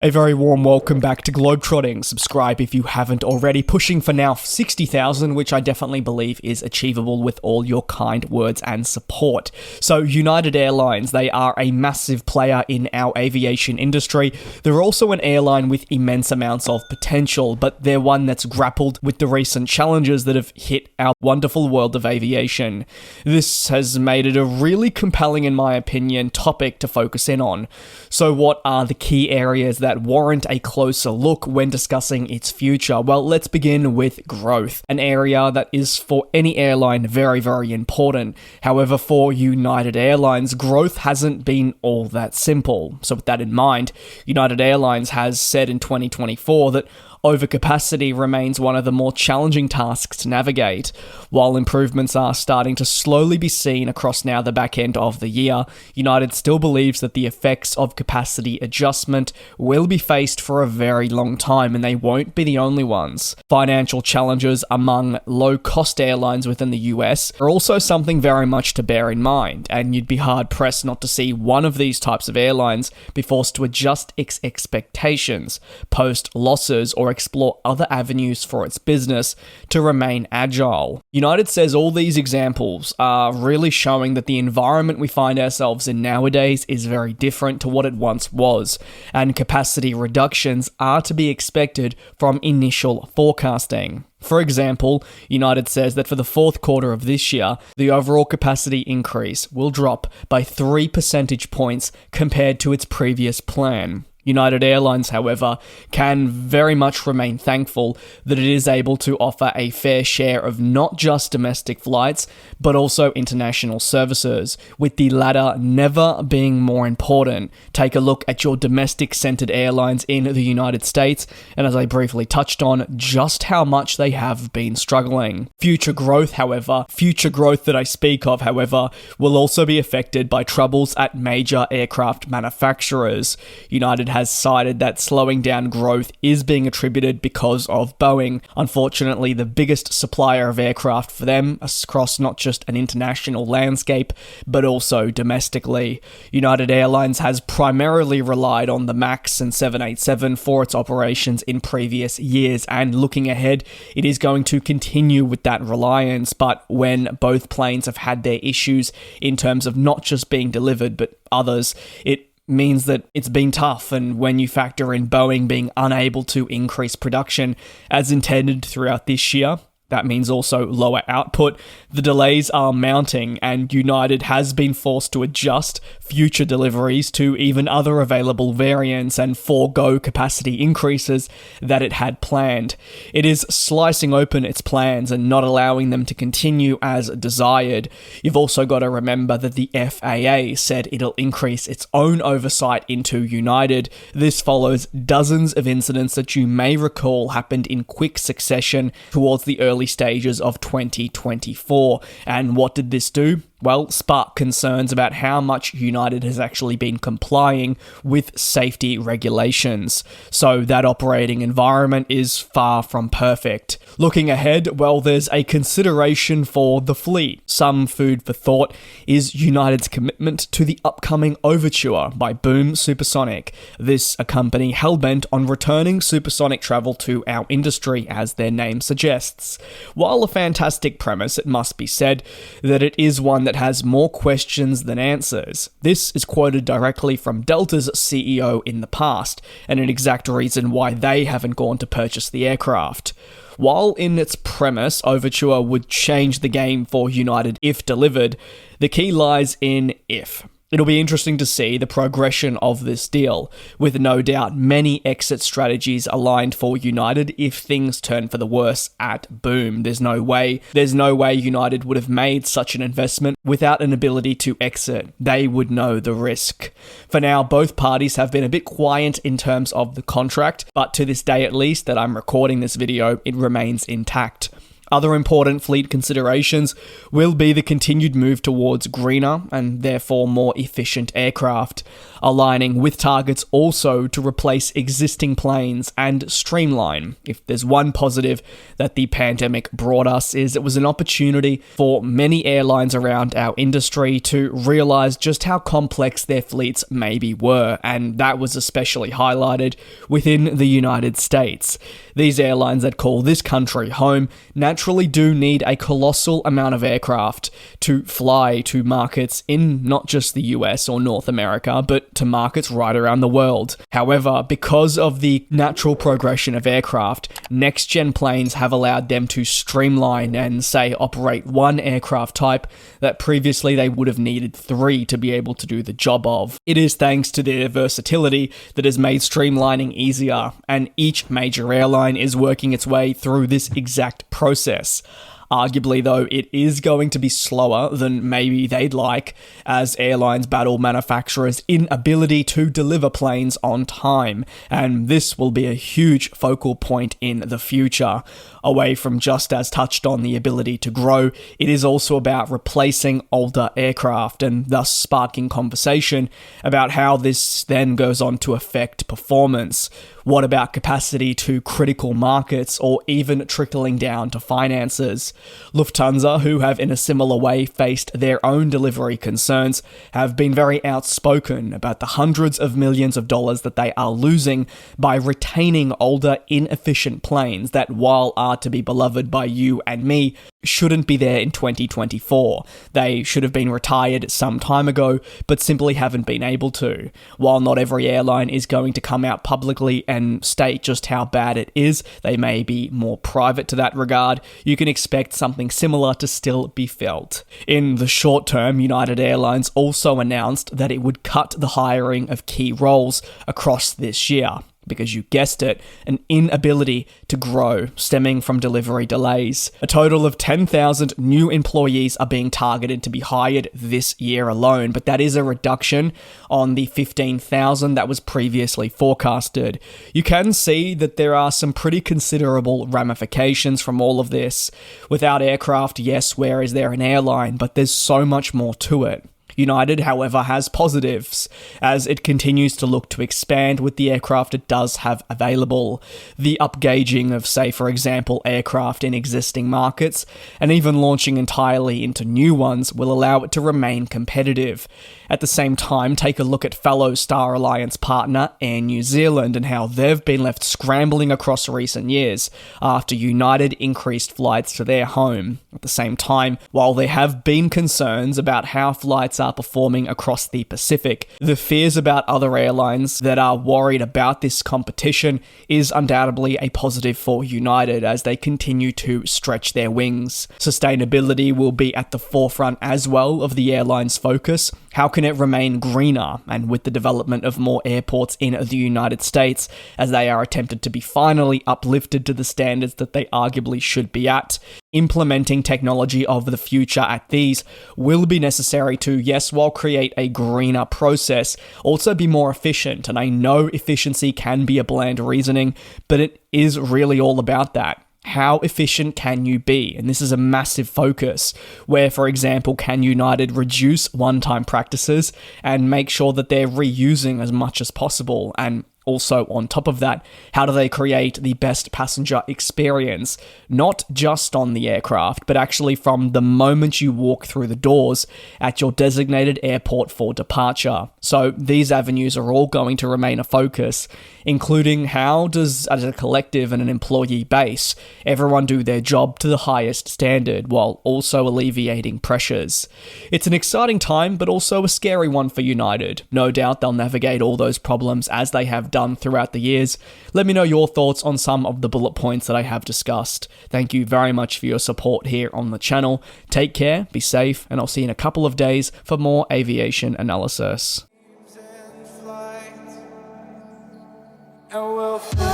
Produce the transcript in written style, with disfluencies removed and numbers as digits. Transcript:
A very warm welcome back to GlobeTrotting. Subscribe if you haven't already. Pushing for now 60,000, which I definitely believe is achievable with all your kind words and support. So United Airlines, they are a massive player in our aviation industry. They're also an airline with immense amounts of potential, but they're one that's grappled with the recent challenges that have hit our wonderful world of aviation. This has made it a really compelling, in my opinion, topic to focus in on. So what are the key areas that warrant a closer look when discussing its future? Well, let's begin with growth, an area that is for any airline very, very important. However, for United Airlines, growth hasn't been all that simple. So with that in mind, United Airlines has said in 2024 that overcapacity remains one of the more challenging tasks to navigate. While improvements are starting to slowly be seen across now the back end of the year, United still believes that the effects of capacity adjustment will be faced for a very long time, and they won't be the only ones. Financial challenges among low-cost airlines within the US are also something very much to bear in mind, and you'd be hard-pressed not to see one of these types of airlines be forced to adjust its expectations, post losses, or explore other avenues for its business to remain agile. United says all these examples are really showing that the environment we find ourselves in nowadays is very different to what it once was, and capacity reductions are to be expected from initial forecasting. For example, United says that for the fourth quarter of this year, the overall capacity increase will drop by 3 percentage points compared to its previous plan. United Airlines, however, can very much remain thankful that it is able to offer a fair share of not just domestic flights, but also international services, with the latter never being more important. Take a look at your domestic-centered airlines in the United States, and as I briefly touched on, just how much they have been struggling. Future growth that I speak of, however, will also be affected by troubles at major aircraft manufacturers. United has cited that slowing down growth is being attributed because of Boeing, unfortunately the biggest supplier of aircraft for them across not just an international landscape, but also domestically. United Airlines has primarily relied on the MAX and 787 for its operations in previous years, and looking ahead, it is going to continue with that reliance, but when both planes have had their issues in terms of not just being delivered, but others, it means that it's been tough, and when you factor in Boeing being unable to increase production as intended throughout this year, that means also lower output. The delays are mounting, and United has been forced to adjust future deliveries to even other available variants and forego capacity increases that it had planned. It is slicing open its plans and not allowing them to continue as desired. You've also got to remember that the FAA said it'll increase its own oversight into United. This follows dozens of incidents that you may recall happened in quick succession towards the early stages of 2024. And what did this do? Well, spark concerns about how much United has actually been complying with safety regulations. So that operating environment is far from perfect. Looking ahead, well, there's a consideration for the fleet. Some food for thought is United's commitment to the upcoming Overture by Boom Supersonic. This a company hell-bent on returning supersonic travel to our industry, as their name suggests. While a fantastic premise, it must be said that it is one that has more questions than answers. This is quoted directly from Delta's CEO in the past, and an exact reason why they haven't gone to purchase the aircraft. While in its premise, Overture would change the game for United if delivered, the key lies in if. It'll be interesting to see the progression of this deal, with no doubt many exit strategies aligned for United if things turn for the worse at Boom. There's no way United would have made such an investment without an ability to exit. They would know the risk. For now, both parties have been a bit quiet in terms of the contract, but to this day at least that I'm recording this video, it remains intact. Other important fleet considerations will be the continued move towards greener and therefore more efficient aircraft, aligning with targets also to replace existing planes and streamline. If there's one positive that the pandemic brought us, is it was an opportunity for many airlines around our industry to realize just how complex their fleets maybe were, and that was especially highlighted within the United States. These airlines that call this country home naturally do need a colossal amount of aircraft to fly to markets in not just the US or North America, but to markets right around the world. However, because of the natural progression of aircraft, next-gen planes have allowed them to streamline and, say, operate one aircraft type that previously they would have needed 3 to be able to do the job of. It is thanks to their versatility that has made streamlining easier, and each major airline is working its way through this exact process. Arguably, though, it is going to be slower than maybe they'd like, as airlines battle manufacturers' inability to deliver planes on time, and this will be a huge focal point in the future. Away from just as touched on the ability to grow, it is also about replacing older aircraft, and thus sparking conversation about how this then goes on to affect performance. What about capacity to critical markets, or even trickling down to finances? Lufthansa, who have in a similar way faced their own delivery concerns, have been very outspoken about the hundreds of millions of dollars that they are losing by retaining older, inefficient planes that, while are to be beloved by you and me, shouldn't be there in 2024. They should have been retired some time ago, but simply haven't been able to. While not every airline is going to come out publicly and state just how bad it is, they may be more private to that regard, you can expect something similar to still be felt. In the short term, United Airlines also announced that it would cut the hiring of key roles across this year, because you guessed it, an inability to grow stemming from delivery delays. A total of 10,000 new employees are being targeted to be hired this year alone, but that is a reduction on the 15,000 that was previously forecasted. You can see that there are some pretty considerable ramifications from all of this. Without aircraft, yes, where is there an airline? But there's so much more to it. United, however, has positives, as it continues to look to expand with the aircraft it does have available. The upgauging of, say, for example, aircraft in existing markets, and even launching entirely into new ones, will allow it to remain competitive. At the same time, take a look at fellow Star Alliance partner Air New Zealand and how they've been left scrambling across recent years after United increased flights to their home. At the same time, while there have been concerns about how flights are performing across the Pacific, the fears about other airlines that are worried about this competition is undoubtedly a positive for United as they continue to stretch their wings. Sustainability will be at the forefront as well of the airline's focus. How can it remain greener? And with the development of more airports in the United States, as they are attempted to be finally uplifted to the standards that they arguably should be at, implementing technology of the future at these will be necessary to, yes, while create a greener process, also be more efficient. And I know efficiency can be a bland reasoning, but it is really all about that. How efficient can you be? And this is a massive focus, where, for example, can United reduce one-time practices and make sure that they're reusing as much as possible? And also, on top of that, how do they create the best passenger experience, not just on the aircraft, but actually from the moment you walk through the doors at your designated airport for departure? So these avenues are all going to remain a focus, including how does, as a collective and an employee base, everyone do their job to the highest standard while also alleviating pressures. It's an exciting time, but also a scary one for United. No doubt they'll navigate all those problems as they have done throughout the years. Let me know your thoughts on some of the bullet points that I have discussed. Thank you very much for your support here on the channel. Take care, be safe, and I'll see you in a couple of days for more aviation analysis. And we'll fly.